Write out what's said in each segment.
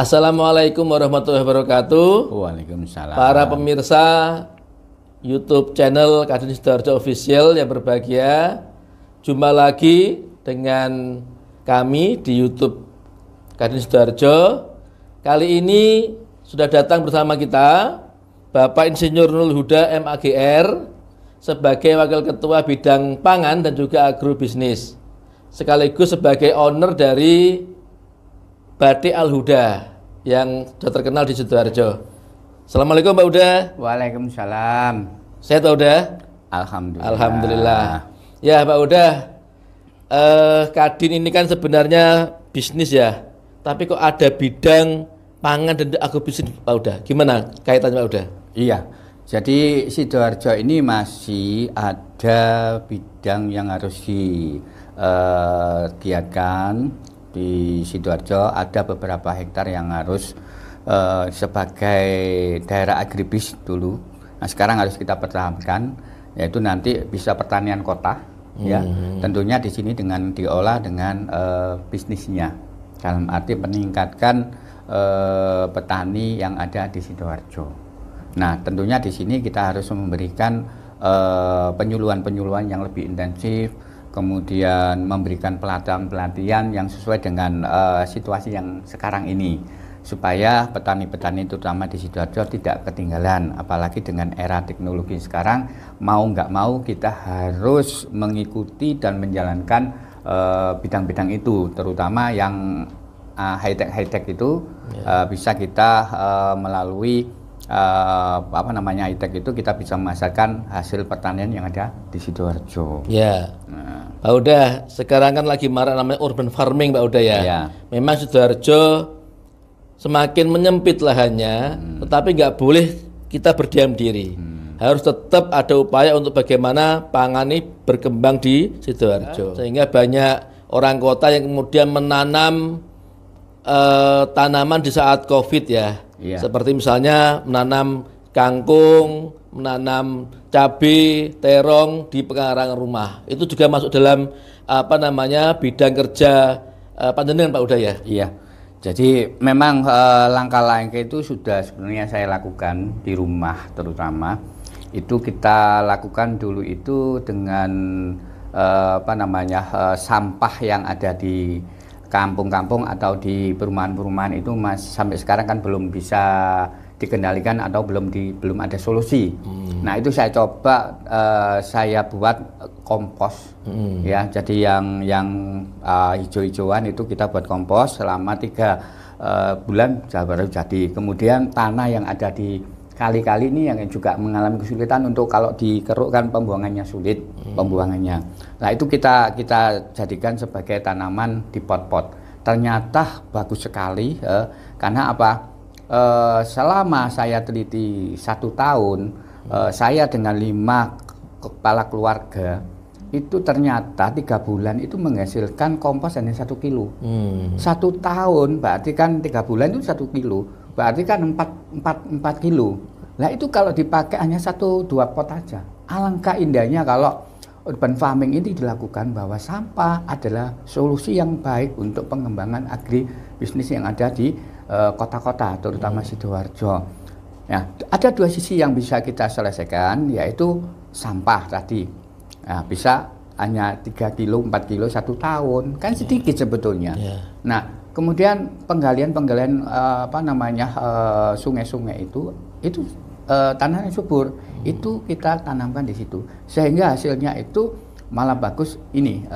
Assalamualaikum warahmatullahi wabarakatuh. Waalaikumsalam. Para pemirsa YouTube channel Kadin Sidoarjo Official yang berbahagia, jumpa lagi dengan kami di YouTube Kadin Sidoarjo. Kali ini sudah datang bersama kita Bapak Insinyur Nurul Huda MAGR sebagai Wakil Ketua Bidang Pangan dan juga Agrobisnis, sekaligus sebagai owner dari Batik Al Huda yang sudah terkenal di Sidoarjo. Assalamualaikum Pak Huda. Waalaikumsalam. Sehat Pak Huda? Alhamdulillah. Alhamdulillah. Ya Pak Huda, Kadin ini kan sebenarnya bisnis ya, tapi kok ada bidang pangan dan agrobisnis Pak Huda? Gimana kaitannya Pak Huda? Iya, jadi Sidoarjo ini masih ada bidang yang harus digiatkan. Di Sidoarjo ada beberapa hektar yang harus sebagai daerah agribis dulu. Nah sekarang harus kita pertahankan, yaitu nanti bisa pertanian kota, ya. Tentunya di sini dengan diolah dengan bisnisnya, dalam arti meningkatkan petani yang ada di Sidoarjo. Nah tentunya di sini kita harus memberikan penyuluhan-penyuluhan yang lebih intensif, kemudian memberikan pelatihan-pelatihan yang sesuai dengan situasi yang sekarang ini, supaya petani-petani terutama di Sidoarjo tidak ketinggalan. Apalagi dengan era teknologi sekarang, mau nggak mau kita harus mengikuti dan menjalankan bidang-bidang itu, terutama yang high-tech itu bisa kita melalui high-tech itu kita bisa memasarkan hasil pertanian yang ada di Sidoarjo. Ya. Pak Huda, sekarang kan lagi marak namanya urban farming Pak Huda ya. Ya. Memang Sidoarjo semakin menyempit lahannya, tetapi nggak boleh kita berdiam diri. Harus tetap ada upaya untuk bagaimana pangan ini berkembang di Sidoarjo. Sehingga banyak orang kota yang kemudian menanam tanaman di saat COVID ya. Seperti misalnya menanam kangkung, menanam cabai, terong di pekarangan rumah. Itu juga masuk dalam bidang kerja panjenengan Pak Huda ya? Iya. Jadi memang langkah-langkah itu sudah sebenarnya saya lakukan di rumah, terutama itu kita lakukan dulu itu dengan sampah yang ada di kampung-kampung atau di perumahan-perumahan itu sampai sekarang kan belum bisa dikendalikan atau belum ada solusi. Nah itu saya coba saya buat kompos, ya. Jadi yang hijau-hijauan itu kita buat kompos selama 3 bulan baru jadi. Kemudian tanah yang ada di kali-kali ini yang juga mengalami kesulitan untuk kalau dikerukkan pembuangannya sulit pembuangannya. Nah itu kita jadikan sebagai tanaman di pot-pot. Ternyata bagus sekali karena apa? Selama saya teliti 1 tahun, saya dengan 5 kepala keluarga itu ternyata 3 bulan itu menghasilkan kompos hanya 1 kilo. 1 tahun berarti kan 3 bulan itu 1 kilo, berarti kan 4 kilo. Nah itu kalau dipakai hanya 1-2 pot aja. Alangkah indahnya kalau urban farming ini dilakukan, bahwa sampah adalah solusi yang baik untuk pengembangan agribisnis yang ada di kota-kota, terutama Sidoarjo. Ya, ada 2 sisi yang bisa kita selesaikan, yaitu sampah tadi. Nah, bisa hanya 3 kilo, 4 kilo 1 tahun, kan sedikit sebetulnya. Nah, kemudian penggalian sungai-sungai itu tanahnya subur, itu kita tanamkan di situ, sehingga hasilnya itu malah bagus. Ini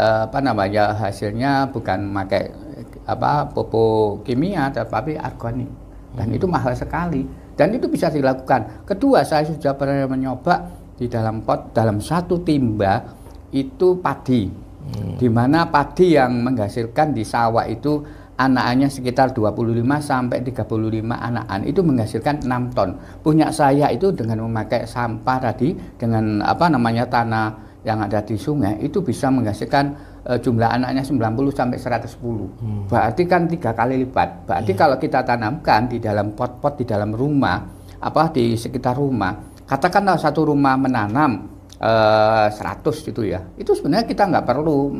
hasilnya bukan pakai pupuk kimia tapi organik, dan itu mahal sekali, dan itu bisa dilakukan. Kedua, saya sudah pernah mencoba di dalam pot, dalam 1 timba itu padi, di mana padi yang menghasilkan di sawah itu anakannya sekitar 25 sampai 35 anakan, itu menghasilkan 6 ton. Punya saya itu dengan memakai sampah tadi, dengan tanah yang ada di sungai, itu bisa menghasilkan jumlah anaknya 90 sampai 110. Berarti kan 3 kali lipat. Berarti kalau kita tanamkan di dalam pot-pot di dalam rumah, di sekitar rumah, katakanlah 1 rumah menanam 100 gitu ya. Itu sebenarnya kita nggak perlu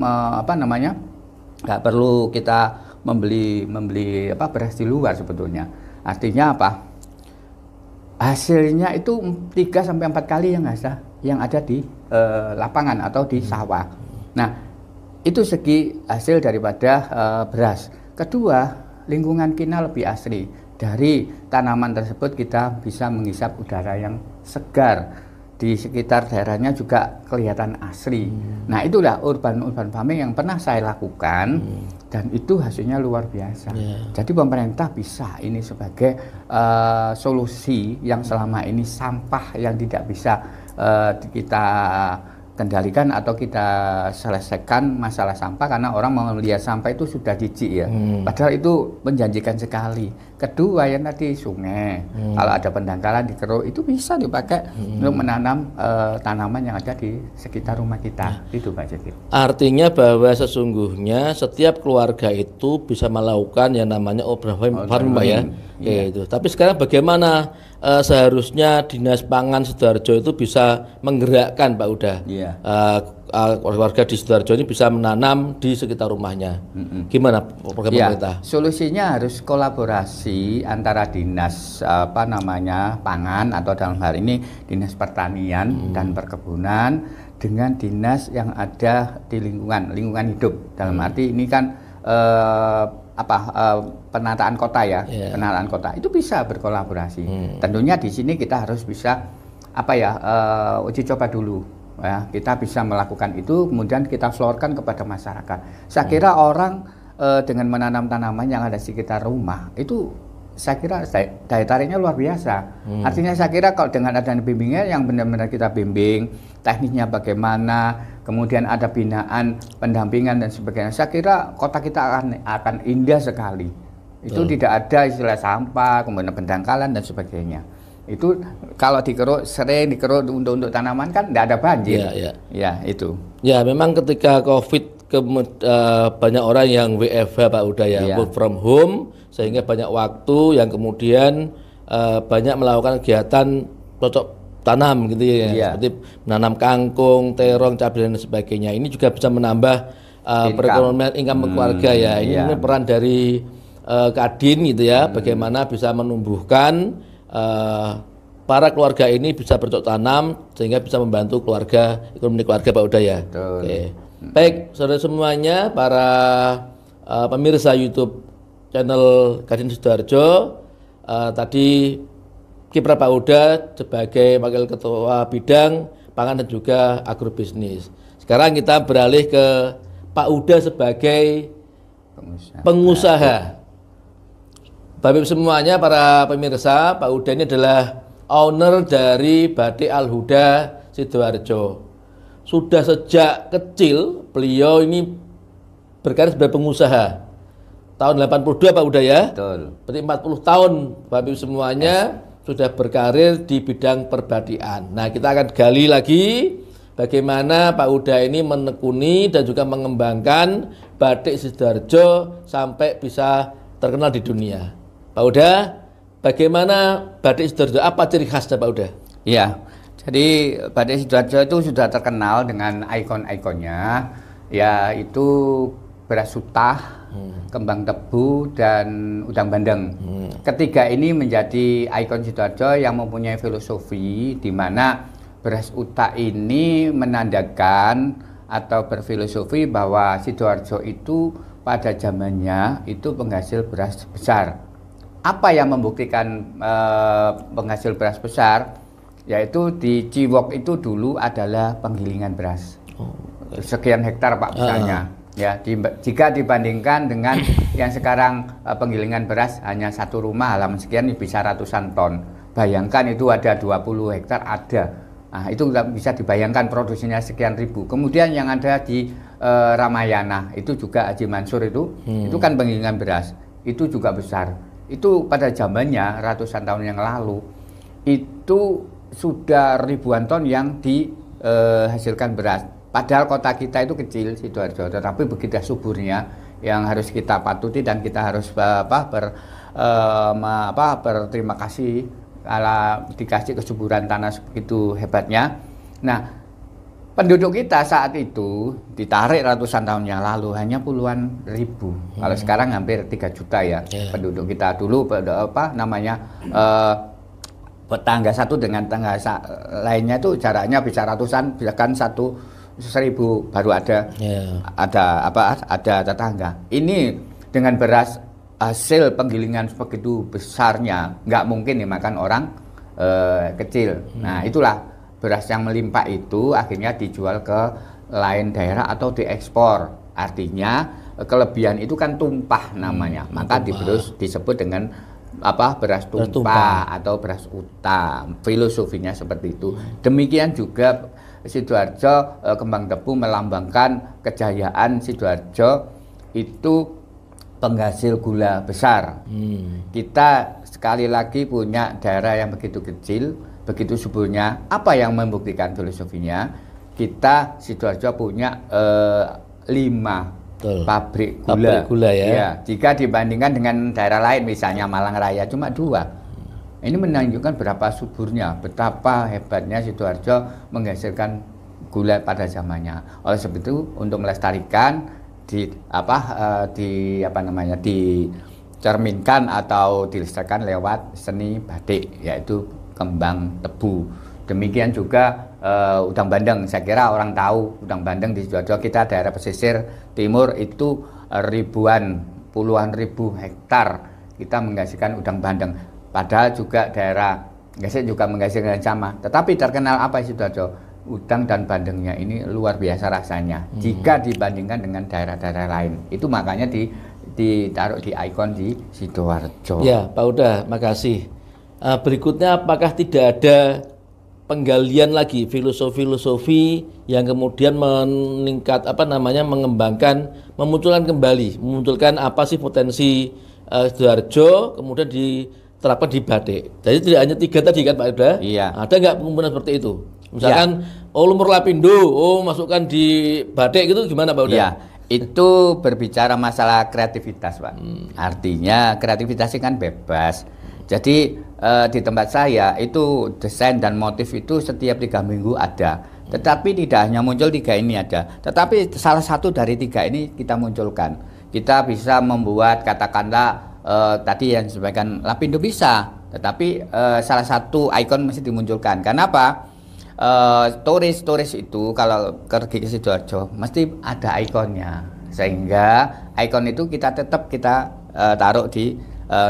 nggak perlu kita membeli beras di luar sebetulnya. Artinya apa? Hasilnya itu 3 sampai 4 kali yang ada di lapangan atau di sawah. Nah, itu segi hasil daripada beras. Kedua, lingkungan kita lebih asri. Dari tanaman tersebut kita bisa menghisap udara yang segar. Di sekitar daerahnya juga kelihatan asri. Nah, itulah urban farming yang pernah saya lakukan dan itu hasilnya luar biasa. Jadi pemerintah bisa ini sebagai solusi yang selama ini sampah yang tidak bisa kita kendalikan atau kita selesaikan masalah sampah, karena orang mau melihat sampah itu sudah jijik ya. Padahal itu menjanjikan sekali. Kedua yang tadi sungai, kalau ada pendangkalan di keruk itu bisa dipakai untuk menanam tanaman yang ada di sekitar rumah kita. Itu Pak Jekir. Artinya bahwa sesungguhnya setiap keluarga itu bisa melakukan yang namanya urban farming Pak ya. Itu. Tapi sekarang bagaimana seharusnya Dinas Pangan Sidoarjo itu bisa menggerakkan Pak Uda, warga di Sidoarjo ini bisa menanam di sekitar rumahnya. Gimana program pemerintah? Solusinya harus kolaborasi antara dinas pangan atau dalam hal ini dinas pertanian dan perkebunan dengan dinas yang ada di lingkungan hidup. Dalam arti ini kan penataan kota ya, penataan kota itu bisa berkolaborasi. Tentunya di sini kita harus bisa uji coba dulu. Ya, kita bisa melakukan itu, kemudian kita florkan kepada masyarakat. Saya kira orang dengan menanam tanaman yang ada di sekitar rumah itu, saya kira daya tariknya luar biasa. Artinya saya kira kalau dengan adanya bimbingan yang benar-benar kita bimbing, tekniknya bagaimana, kemudian ada binaan, pendampingan dan sebagainya, saya kira kota kita akan indah sekali. Itu tidak ada istilah sampah, kemudian pendangkalan dan sebagainya. Itu kalau sering dikeruk untuk tanaman kan tidak ada banjir. Ya itu. Ya memang ketika COVID banyak orang yang WFH Pak Uda ya, work from home, sehingga banyak waktu yang kemudian banyak melakukan kegiatan cocok tanam gitu ya, seperti menanam kangkung, terong, cabai dan sebagainya. Ini juga bisa menambah perekonomian income keluarga ya. Ini peran dari Kadin gitu ya, bagaimana bisa menumbuhkan para keluarga ini bisa bercocok tanam sehingga bisa membantu ekonomi keluarga Pak Uda ya. Oke. Baik, saudara semuanya, para pemirsa YouTube channel Kadin Sidoarjo, tadi kiprah Pak Uda sebagai Wakil Ketua Bidang Pangan dan juga Agrobisnis. Sekarang kita beralih ke Pak Uda sebagai pengusaha. Bapak semuanya, para pemirsa, Pak Uda ini adalah owner dari Batik Al Huda Sidoarjo. Sudah sejak kecil beliau ini berkarir sebagai pengusaha. Tahun 82 Pak Uda ya. Betul. Berarti 40 tahun Bapak semuanya sudah berkarir di bidang perbatikan. Nah, kita akan gali lagi bagaimana Pak Uda ini menekuni dan juga mengembangkan batik Sidoarjo sampai bisa terkenal di dunia. Pak Uda, bagaimana batik Sidoarjo? Apa ciri khasnya Pak Uda? Iya, jadi batik Sidoarjo itu sudah terkenal dengan ikon-ikonnya, yaitu beras sutah, kembang tebu, dan udang bandeng. Ketiga ini menjadi ikon Sidoarjo yang mempunyai filosofi di mana beras utak ini menandakan atau berfilosofi bahwa Sidoarjo itu pada zamannya itu penghasil beras besar. Apa yang membuktikan penghasil beras besar? Yaitu di Ciwok itu dulu adalah penggilingan beras. Sekian hektar Pak misalnya. Ya, jika dibandingkan dengan yang sekarang penggilingan beras hanya satu rumah halaman sekian bisa ratusan ton. Bayangkan itu ada 20 hektar ada. Nah, itu bisa dibayangkan produksinya sekian ribu. Kemudian yang ada di Ramayana itu juga Haji Mansur itu kan penggilingan beras. Itu juga besar. Itu pada zamannya ratusan tahun yang lalu itu sudah ribuan ton yang dihasilkan beras. Padahal kota kita itu kecil Sidoarjo, tetapi begitu suburnya yang harus kita patuti dan kita harus berterima kasih kalau dikasih kesuburan tanah sebegitu hebatnya. Nah, penduduk kita saat itu ditarik ratusan tahun yang lalu hanya puluhan ribu. Kalau sekarang hampir 3 juta ya penduduk kita. Dulu tetangga satu dengan tetangga lainnya itu jaraknya bisa ratusan, bahkan 1.000 baru ada tetangga. Ini dengan beras hasil penggilingan begitu besarnya, nggak mungkin dimakan orang kecil. Nah, itulah beras yang melimpah itu akhirnya dijual ke lain daerah atau diekspor. Artinya kelebihan itu kan tumpah namanya. Maka disebut dengan beras tumpah atau beras uta. Filosofinya seperti itu. Demikian juga Sidoarjo, kembang tebu melambangkan kejayaan Sidoarjo itu penghasil gula besar. Kita sekali lagi punya daerah yang begitu kecil, begitu suburnya. Apa yang membuktikan filosofinya? Kita Sidoarjo punya 5 pabrik gula ya. Jika dibandingkan dengan daerah lain, misalnya Malang Raya cuma 2. Ini menunjukkan berapa suburnya, betapa hebatnya Sidoarjo menghasilkan gula pada zamannya. Oleh sebab itu, untuk melestarikan dicerminkan atau dilestarikan lewat seni batik, yaitu kembang tebu. Demikian juga udang bandeng. Saya kira orang tahu udang bandeng di Sidoarjo. Kita daerah pesisir timur itu puluhan ribu hektar kita menghasilkan udang bandeng. Padahal juga daerah Gresik juga menghasilkan sama. Tetapi terkenal apa Sidoarjo? Udang dan bandengnya ini luar biasa rasanya jika dibandingkan dengan daerah-daerah lain. Itu makanya ditaruh di ikon di Sidoarjo. Ya, Pak Uda, makasih. Berikutnya, apakah tidak ada penggalian lagi filosofi yang kemudian mengembangkan, memunculkan apa sih potensi Sidoarjo, kemudian diterapkan di batik. Jadi tidak hanya 3 tadi kan Pak Uda? Iya. Ada nggak pengumpulan seperti itu? Misalkan lumur lapindo, masukkan di batik gitu, gimana Pak Uda? Iya. Itu berbicara masalah kreativitas, Pak. Artinya kreativitas kan bebas. Jadi di tempat saya itu desain dan motif itu setiap 3 minggu ada. Tetapi tidak hanya muncul 3 ini ada. Tetapi salah satu dari 3 ini kita munculkan. Kita bisa membuat katakanlah tadi yang disampaikan lapindo bisa. Tetapi salah satu ikon mesti dimunculkan. Kenapa? Turis itu kalau pergi ke Sidoarjo mesti ada ikonnya. Sehingga ikon itu kita taruh di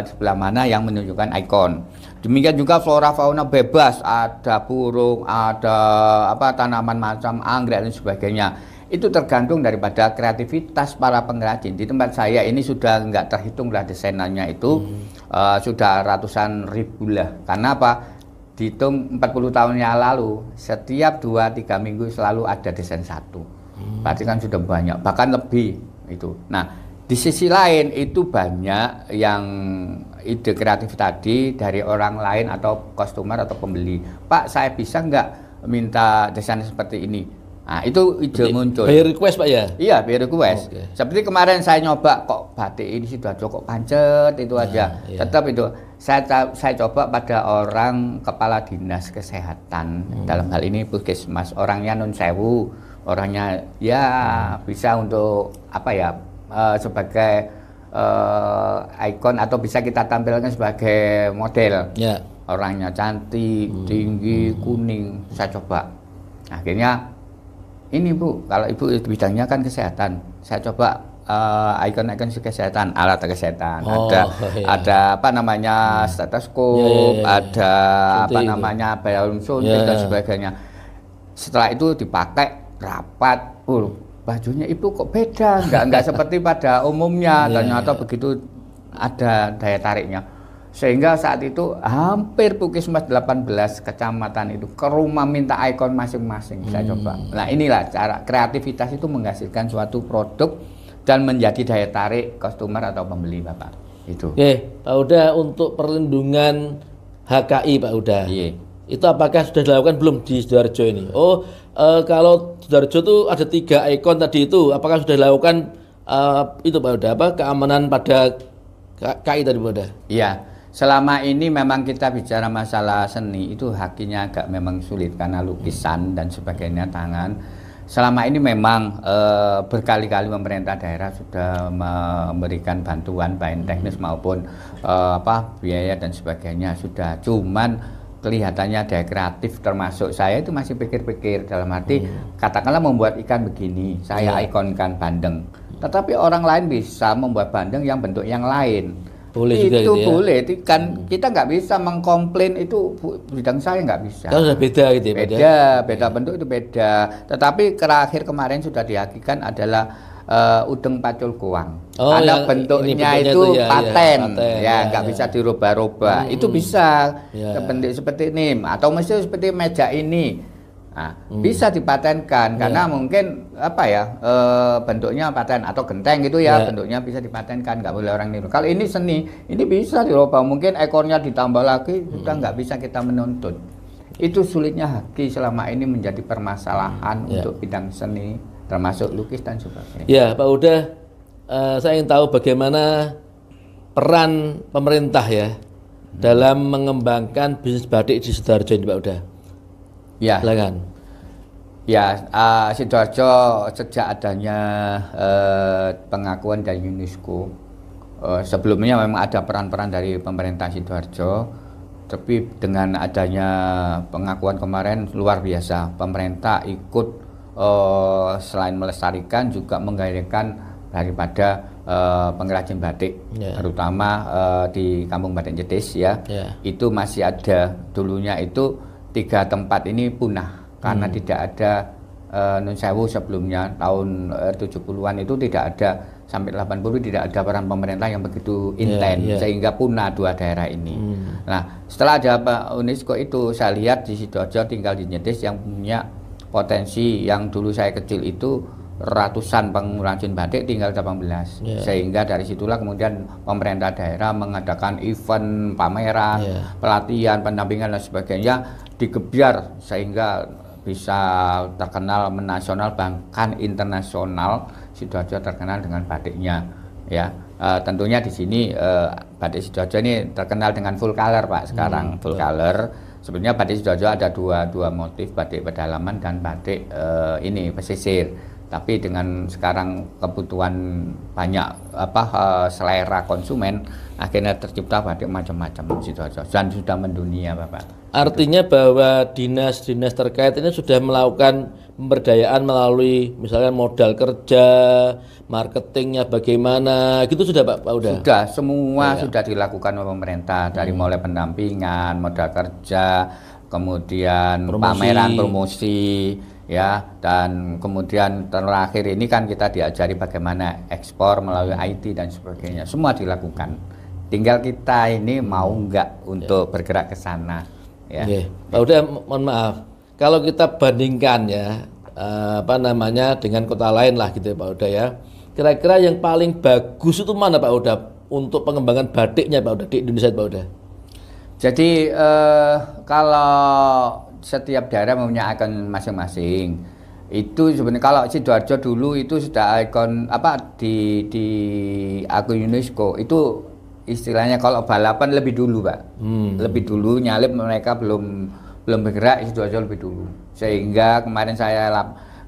sebelah mana yang menunjukkan ikon. Demikian juga flora fauna bebas, ada burung, ada tanaman macam anggrek dan sebagainya. Itu tergantung daripada kreativitas para pengrajin. Di tempat saya ini sudah nggak terhitung lah desainannya itu sudah ratusan ribu lah. Karena apa? Dihitung 40 tahun yang lalu setiap 2-3 minggu selalu ada desain satu. Berarti kan sudah banyak, bahkan lebih itu. Nah, di sisi lain itu banyak yang ide kreatif tadi dari orang lain atau customer atau pembeli. Pak, saya bisa nggak minta desain seperti ini? Nah, itu ide muncul. By request Pak ya? Iya, by request. Okay. Seperti kemarin saya nyoba kok batik ini Sidoarjo kok pancet itu aja. Iya. Tetap itu saya coba pada orang kepala dinas kesehatan. Dalam hal ini puskesmas, orangnya non sewu, orangnya bisa untuk sebagai ikon atau bisa kita tampilkan sebagai model. Orangnya cantik, tinggi, kuning. Saya coba. Akhirnya ini Bu, kalau Ibu bidangnya kan kesehatan. Saya coba ikon-ikon kesehatan, alat kesehatan. Ada stetoskop, ada balon suntik dan sebagainya. Setelah itu dipakai rapat, bajunya Ibu kok beda, nggak seperti pada umumnya. Ternyata begitu ada daya tariknya. Sehingga saat itu hampir puskesmas 18 kecamatan itu ke rumah minta ikon masing-masing. Saya coba. Nah, inilah cara kreativitas itu menghasilkan suatu produk dan menjadi daya tarik customer atau pembeli, Bapak. Itu. Oke, Pak Uda, untuk perlindungan HKI Pak Uda. Itu apakah sudah dilakukan belum di Sidoarjo ini? Kalau Sidoarjo itu ada 3 ikon tadi itu, apakah sudah dilakukan itu Pak Uda, keamanan pada KI tadi Pak Uda? Iya, selama ini memang kita bicara masalah seni itu hakinya agak memang sulit karena lukisan dan sebagainya tangan. Selama ini memang berkali-kali pemerintah daerah sudah memberikan bantuan baik teknis maupun biaya dan sebagainya sudah. Cuman kelihatannya daya kreatif termasuk saya itu masih pikir-pikir dalam arti katakanlah membuat ikan begini, saya ikonkan bandeng. Tetapi orang lain bisa membuat bandeng yang bentuk yang lain. Boleh itu juga gitu ya? Boleh, kan kita nggak bisa mengkomplain itu bidang saya nggak bisa. Kalau sudah beda gitu ya? Beda bentuk itu beda. Tetapi terakhir kemarin sudah dihakikan adalah udeng pacul kuang. Karena bentuknya itu paten, nggak bisa dirubah-rubah. Itu bisa bentuk seperti ini, atau mesti seperti meja ini. Nah, bisa dipatenkan karena mungkin bentuknya paten atau genteng gitu bentuknya bisa dipatenkan, nggak boleh orang niru. Kalau ini seni, ini bisa dirubah, mungkin ekornya ditambah lagi, sudah nggak bisa kita menuntut. Itu sulitnya haki selama ini menjadi permasalahan untuk bidang seni, termasuk lukis dan sebagainya. Ya, Pak Uda, saya ingin tahu bagaimana peran pemerintah ya dalam mengembangkan bisnis batik di Sidoarjo ini, Pak Uda. Ya, silakan. Ya, Sidoarjo sejak adanya pengakuan dari UNESCO, sebelumnya memang ada peran-peran dari pemerintah Sidoarjo, tapi dengan adanya pengakuan kemarin luar biasa. Pemerintah ikut selain melestarikan juga menggairahkan daripada pengrajin batik, terutama di Kampung Batik Jetis itu masih ada. Dulunya itu 3 tempat ini punah karena tidak ada Nun Sewu sebelumnya tahun 70-an itu tidak ada, sampai 80 tidak ada peran pemerintah yang begitu intens sehingga punah 2 daerah ini. Nah, setelah ada UNESCO itu saya lihat di Sidoarjo tinggal di Jetis yang punya potensi yang dulu saya kecil itu ratusan pengrajin batik tinggal 18. Sehingga dari situlah kemudian pemerintah daerah mengadakan event, pameran, pelatihan, pendampingan dan sebagainya digebyar sehingga bisa terkenal menasional bahkan internasional. Sidoarjo terkenal dengan batiknya tentunya di sini batik Sidoarjo ini terkenal dengan full color Pak sekarang. Full color sebenarnya batik Sidoarjo ada dua motif, batik pedalaman dan batik ini pesisir. Tapi dengan sekarang kebutuhan banyak selera konsumen, akhirnya tercipta batik macam-macam Sidoarjo dan sudah mendunia Bapak. Artinya bahwa dinas-dinas terkait ini sudah melakukan pemberdayaan melalui misalnya modal kerja, marketingnya bagaimana, gitu sudah Pak Uda? Sudah, semua sudah dilakukan oleh pemerintah, dari mulai pendampingan, modal kerja, kemudian pameran, promosi, dan kemudian terakhir ini kan kita diajari bagaimana ekspor melalui IT dan sebagainya. Semua dilakukan. Tinggal kita ini mau nggak untuk bergerak ke sana. Pak Uda, mohon maaf, kalau kita bandingkan dengan kota lain lah gitu ya Pak Uda ya. Kira-kira yang paling bagus itu mana Pak Uda untuk pengembangan batiknya Pak Uda di Indonesia Pak Uda? Jadi kalau setiap daerah mempunyai ikon masing-masing. Itu sebenarnya kalau Sidoarjo dulu itu sudah ikon di akun UNESCO itu istilahnya kalau balapan lebih dulu Pak. Lebih dulu nyalip mereka belum bergerak, Sidoarjo lebih dulu. Sehingga kemarin saya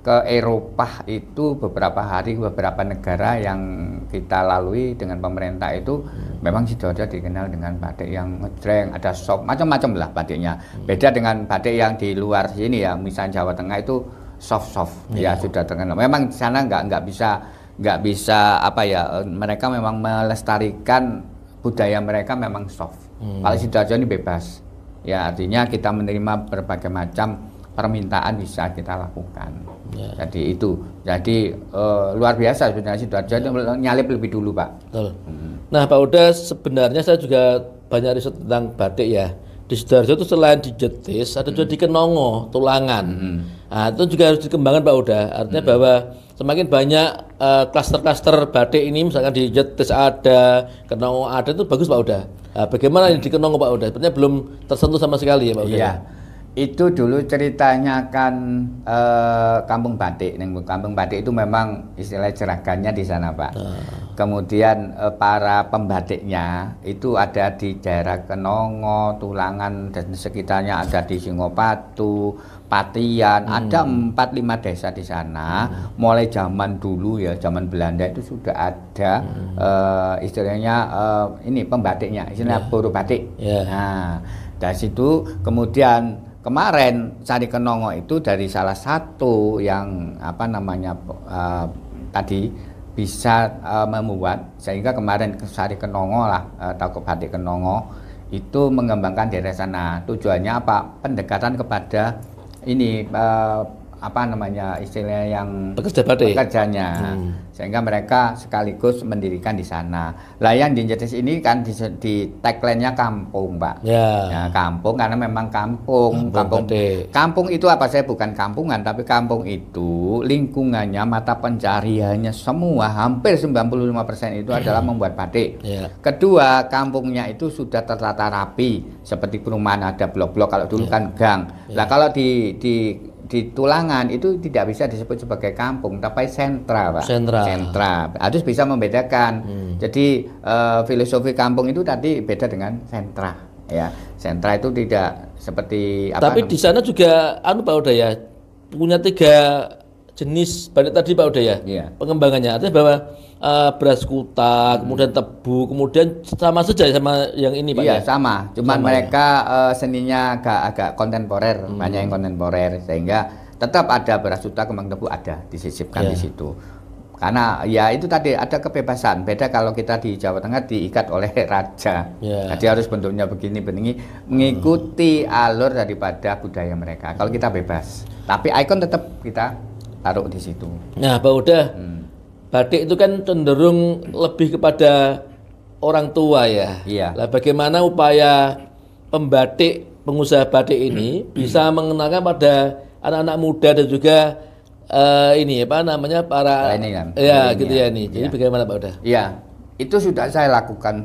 ke Eropa itu beberapa hari, beberapa negara yang kita lalui dengan pemerintah itu memang Sidoarjo dikenal dengan batik yang ngejreng, ada soft, macam-macam lah batiknya. Beda dengan batik yang di luar sini ya, misalnya Jawa Tengah itu soft sudah terkenal. Memang di sana nggak bisa mereka memang melestarikan budaya mereka memang soft. Kalau Sidoarjo ini bebas. Ya artinya kita menerima berbagai macam permintaan bisa kita lakukan. Jadi itu. Jadi luar biasa sebenarnya Sidoarjo itu nyalip lebih dulu Pak. Betul. Nah Pak Uda, sebenarnya saya juga banyak riset tentang batik ya. Di Sidoarjo itu selain di Jetis ada juga di Kenongo, Tulangan. Nah itu juga harus dikembangkan Pak Uda. Artinya bahwa semakin banyak klaster-klaster batik ini, misalkan di Jetis ada, Kenongo ada, itu bagus Pak Uda. Nah, bagaimana di Kenongo Pak Uda? Sebenarnya belum tersentuh sama sekali ya Pak Uda. Itu dulu ceritanya kan kampung batik. Kampung batik itu memang istilah jeragannya di sana, Pak. Kemudian para pembatiknya itu ada di daerah Kenongo, Tulangan dan sekitarnya, ada di Singopatu, Patian, ada 4-5 desa di sana. Mulai zaman dulu ya, zaman Belanda itu sudah ada istilahnya ini pembatiknya, istilahnya buruh batik. Nah, dari situ kemudian kemarin Sari Kenongo itu dari salah satu yang apa namanya tadi bisa membuat, sehingga kemarin Sari Kenongo lah atau Batik Kenongo itu mengembangkan daerah sana. Tujuannya apa? Pendekatan kepada ini apa namanya istilahnya yang pekerja batik, pekerjanya, sehingga mereka sekaligus mendirikan di sana. Lah yang di Jetis ini kan di tagline-nya kampung, Pak. Ya, kampung karena memang kampung itu apa, saya bukan kampungan, tapi kampung itu lingkungannya, mata pencariannya semua hampir 95% itu adalah membuat batik. Kedua, kampungnya itu sudah tertata rapi, seperti perumahan ada blok-blok, kalau dulu kan gang. Lah kalau di Tulangan itu tidak bisa disebut sebagai kampung, tapi sentra, Pak. Sentra. Harus bisa membedakan. Jadi filosofi kampung itu tadi beda dengan sentra, ya. Sentra itu tidak seperti apa. Tapi di sana juga Pak Uda ya, punya 3 jenis batik tadi, Pak Uda ya. Pengembangannya artinya bahwa beras kuta, kemudian tebu, kemudian sama saja sama yang ini, Pak. Iya, sama. Cuman mereka seninya agak kontemporer, banyak yang kontemporer, sehingga tetap ada beras kuta, kembang tebu ada disisipkan di situ. Karena ya itu tadi ada kebebasan. Beda kalau kita di Jawa Tengah diikat oleh raja. Jadi harus bentuknya begini, mengikuti alur daripada budaya mereka. Kalau kita bebas, tapi ikon tetap kita taruh di situ. Nah, Pak Uda, batik itu kan cenderung lebih kepada orang tua ya. Lah bagaimana upaya pengusaha batik ini bisa mengenalkan pada anak-anak muda dan juga ini apa namanya para gitu ya nih. Jadi bagaimana, Pak Uda? Iya, itu sudah saya lakukan.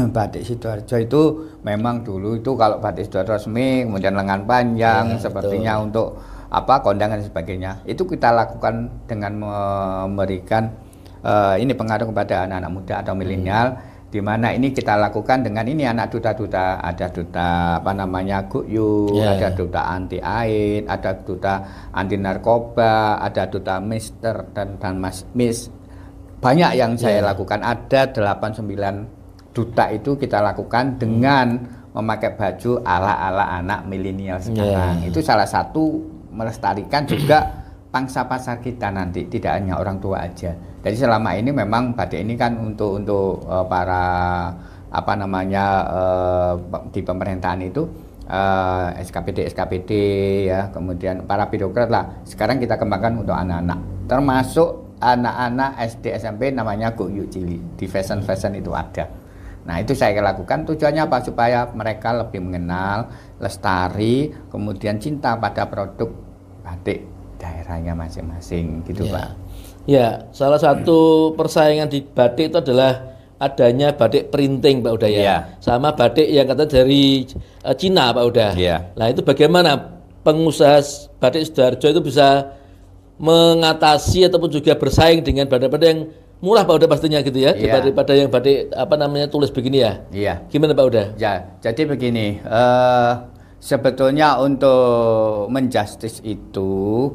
Batik Sidoarjo itu memang dulu itu kalau batik Sidoarjo resmi, kemudian lengan panjang, sepertinya untuk apa kondangan dan sebagainya, itu kita lakukan dengan memberikan ini pengaruh kepada anak-anak muda atau milenial, di mana ini kita lakukan dengan ini anak duta-duta, ada duta apa namanya Guyub, ada duta anti AIDS, ada duta anti narkoba, ada duta Mister dan Miss, banyak yang saya lakukan, ada 8-9 duta itu kita lakukan dengan memakai baju ala-ala anak milenial sekarang. Itu salah satu melestarikan juga pangsa pasar kita nanti, tidak hanya orang tua aja. Jadi selama ini memang batik ini kan untuk para apa namanya di pemerintahan itu SKPD ya, kemudian para birokrat lah. Sekarang kita kembangkan untuk anak-anak, termasuk anak-anak SD SMP, namanya Guyub Cilik, di fashion itu ada. Nah itu saya lakukan, tujuannya apa? Supaya mereka lebih mengenal, lestari, kemudian cinta pada produk batik daerahnya masing-masing gitu, Pak. Ya, salah satu persaingan di batik itu adalah adanya batik printing, Pak Uda ya. Sama batik yang kata dari Cina, Pak Uda. Nah itu bagaimana pengusaha batik Sidoarjo itu bisa mengatasi ataupun juga bersaing dengan batik-batik yang murah, Pak Uda, pastinya gitu ya, daripada yang batik apa namanya tulis begini ya. Gimana, Pak Uda? Ya, jadi begini, sebetulnya untuk menjustice itu,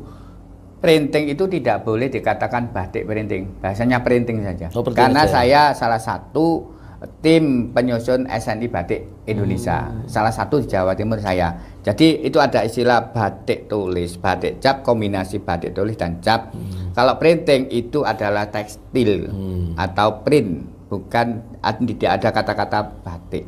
printing itu tidak boleh dikatakan batik printing, bahasanya printing saja. Karena saya salah satu tim penyusun SNI Batik Indonesia, salah satu di Jawa Timur saya. Jadi itu ada istilah batik tulis, batik cap, kombinasi batik tulis dan cap. Kalau printing itu adalah tekstil atau print, bukan, tidak ada kata-kata batik.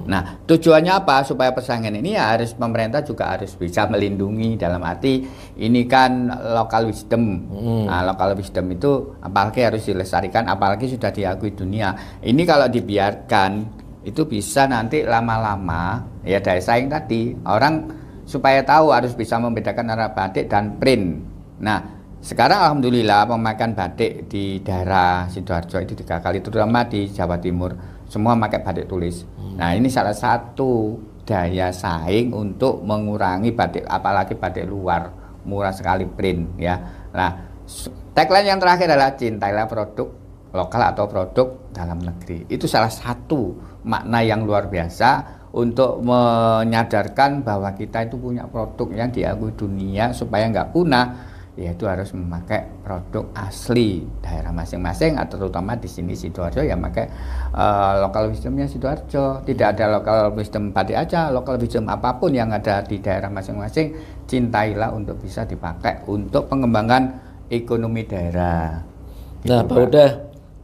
Nah tujuannya apa? Supaya persaingan ini ya harus pemerintah juga harus bisa melindungi, dalam arti ini kan local wisdom. Nah, local wisdom itu apalagi harus dilestarikan, apalagi sudah diakui dunia. Ini kalau dibiarkan itu bisa nanti lama-lama ya daya saing tadi, orang supaya tahu harus bisa membedakan antara batik dan print. Nah sekarang alhamdulillah pemakaian batik di daerah Sidoarjo itu 3 kali, terutama di Jawa Timur semua pakai batik tulis. Nah ini salah satu daya saing untuk mengurangi batik, apalagi batik luar murah sekali print ya. Nah, tagline yang terakhir adalah cintailah produk lokal atau produk dalam negeri. Itu salah satu makna yang luar biasa untuk menyadarkan bahwa kita itu punya produk yang diakui dunia supaya nggak punah, yaitu harus memakai produk asli daerah masing-masing, atau terutama di sini Sidoarjo ya pakai lokal wisdomnya Sidoarjo. Tidak ada lokal wisdom batik aja, lokal wisdom apapun yang ada di daerah masing-masing, cintailah untuk bisa dipakai untuk pengembangan ekonomi daerah. Nah, Pak Uda,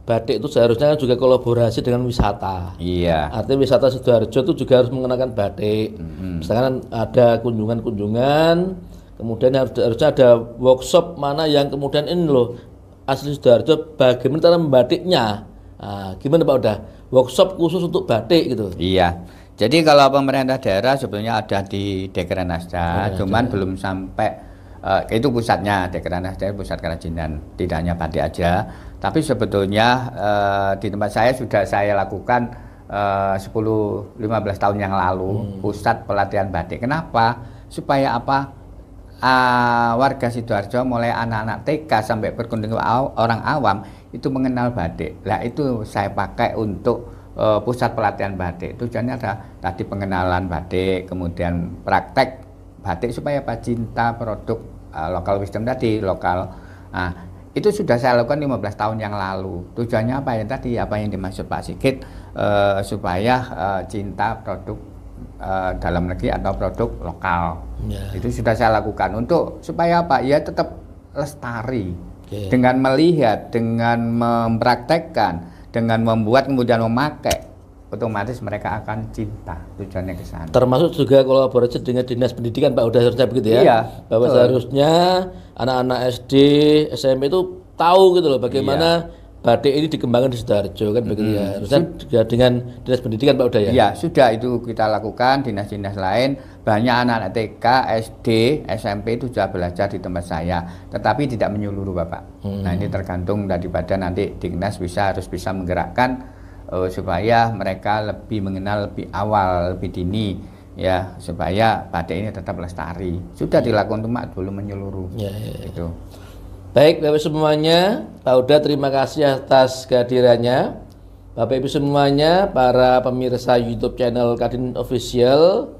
batik itu seharusnya juga kolaborasi dengan wisata. Iya. Artinya wisata Sidoarjo itu juga harus mengenakan batik. Misalkan ada kunjungan-kunjungan, kemudian harusnya ada workshop mana yang kemudian ini loh asli Sidoarjo bagaimana cara membatiknya. Nah, gimana Pak Uda? Workshop khusus untuk batik gitu. Iya. Jadi kalau pemerintah daerah sebetulnya ada di Dekranasda, cuman belum sampai itu pusatnya. Dekranasda pusat kerajinan, tidak hanya batik aja, tapi sebetulnya di tempat saya sudah saya lakukan 10-15 tahun yang lalu pusat pelatihan batik. Kenapa? Supaya apa? Warga Sidoarjo mulai anak-anak TK sampai berkunjung orang awam itu mengenal batik. Nah, itu saya pakai untuk pusat pelatihan batik. Tujuannya ada tadi pengenalan batik, kemudian praktek batik supaya apa? Cinta produk lokal wisdom tadi, lokal. Nah, itu sudah saya lakukan 15 tahun yang lalu. Tujuannya apa ya tadi, apa yang dimaksud Pak Sigit, supaya cinta produk dalam negeri atau produk lokal. Itu sudah saya lakukan untuk supaya apa? Ya tetap lestari. Dengan melihat, dengan mempraktekkan, dengan membuat kemudian memakai, otomatis mereka akan cinta. Tujuannya ke sana. Termasuk juga kolaborasi dengan dinas pendidikan Pak Uda, harusnya begitu ya? Iya, bahwa seharusnya anak-anak SD, SMP itu tahu gitu loh bagaimana batik ini dikembangkan di Sidoarjo kan begitu ya. Harusnya juga dengan dinas pendidikan Pak Uda ya? Iya, sudah itu kita lakukan. Dinas-dinas lain banyak anak-anak TK, SD, SMP itu sudah belajar di tempat saya, tetapi tidak menyeluruh Bapak. Nah, ini tergantung daripada nanti Dinas harus bisa menggerakkan supaya mereka lebih mengenal lebih awal, lebih dini ya, supaya batik ini tetap lestari. Sudah dilakukan cuma belum menyeluruh. Itu. Baik Bapak semuanya, Pak Uda terima kasih atas kehadirannya. Bapak Ibu semuanya, para pemirsa YouTube channel Kadin Official,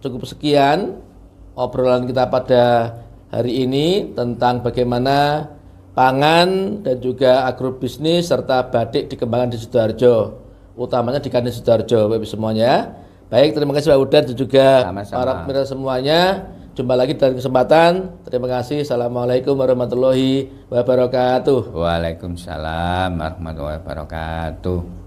cukup sekian obrolan kita pada hari ini tentang bagaimana pangan dan juga agrobisnis serta batik dikembangkan di Sidoarjo, utamanya di Kadin Sidoarjo, Bapak Ibu semuanya. Baik, terima kasih Pak Uda dan juga para pemirsa semuanya. Jumpa lagi dalam kesempatan. Terima kasih. Assalamualaikum warahmatullahi wabarakatuh. Waalaikumsalam warahmatullahi wabarakatuh.